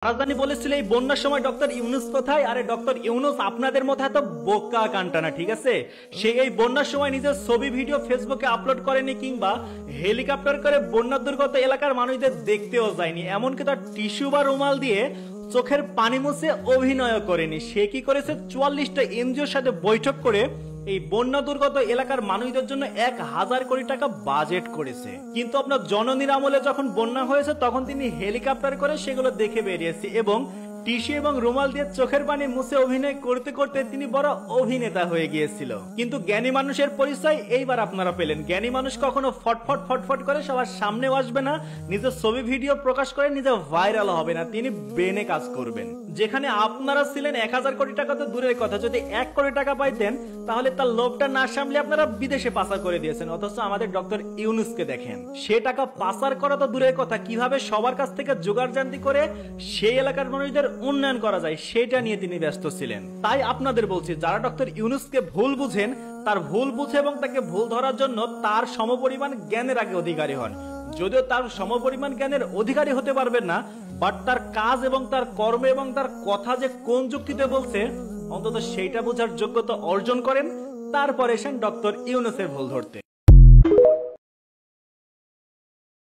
রাজধানী বলেছিল এই বন্যার সময় ডক্টর ইউনুস কোথায়? আরে ডক্টর ইউনুস আপনাদের মতো এত বোকা কান্টানা, ঠিক আছে? সে এই বন্যার সময় নিজের ছবি ভিডিও ফেসবুকে আপলোড করেনি, কিংবা হেলিকপ্টার করে বন্যা দুর্গত এলাকার মানুষদের দেখতেও যায়নি, এমনকি তার টিস্যু বা রুমাল দিয়ে চোখের পানি মুছে অভিনয় করেনি। সে কি করেছে? 44টা এনজিওর সাথে বৈঠক করে এই বন্যা দুর্গত এলাকার মানুষদের জন্য 1000 কোটি টাকা বাজেট করেছে। কিন্তু আপনার জননীর আমলে যখন বন্যা হয়েছে তখন তিনি হেলিকপ্টার করে সেগুলো দেখে বেরিয়েছে এবং টিস্যু এবং রুমাল দিয়ে চোখের পানি মুছে অভিনয় করতে করতে তিনি বড় অভিনেতা হয়ে গিয়েছিল। কিন্তু জ্ঞানী মানুষের পরিচয় এইবার আপনারা পেলেন। জ্ঞানী মানুষ কখনো ফটফট ফটফট করে সবার সামনেও আসবে না, নিজের ছবি ভিডিও প্রকাশ করে নিজে ভাইরাল হবে না, তিনি ব্রেনে কাজ করবেন। যেখানে আপনারা ছিলেন 1000 কোটি টাকা তো দূরের কথা, যদি 1 কোটি টাকা পাইতেন তাহলে তার লোভটা না সামলে আপনারা বিদেশে পাচার করে দিয়েছেন। অথচ আমাদের ডক্টর ইউনুসকে দেখেন, সে টাকা পাচার করা তো দূরের কথা, কিভাবে সবার কাছ থেকে জোগাড় জান্তি করে সেই এলাকার মানুষদের উন্নয়ন করা যায় সেটা নিয়ে তিনি ব্যস্ত ছিলেন। তাই আপনাদের বলছি, যারা ডক্টর ইউনুসকে ভুল বুঝেন তার ভুল বুঝে এবং তাকে ভুল ধরার জন্য তার সমপরিমাণ জ্ঞানের আগে অধিকারী হন। যদিও তার সমপরিমাণ জ্ঞানের অধিকারী হতে পারবেন না, বাট তার কাজ এবং তার কর্ম এবং তার কথা যে কোন যুক্তিতে বলছে অন্তত সেইটা বোঝার যোগ্যতা অর্জন করেন, তারপরে এসেন ডক্টর ইউনুসের ভুল ধরতে।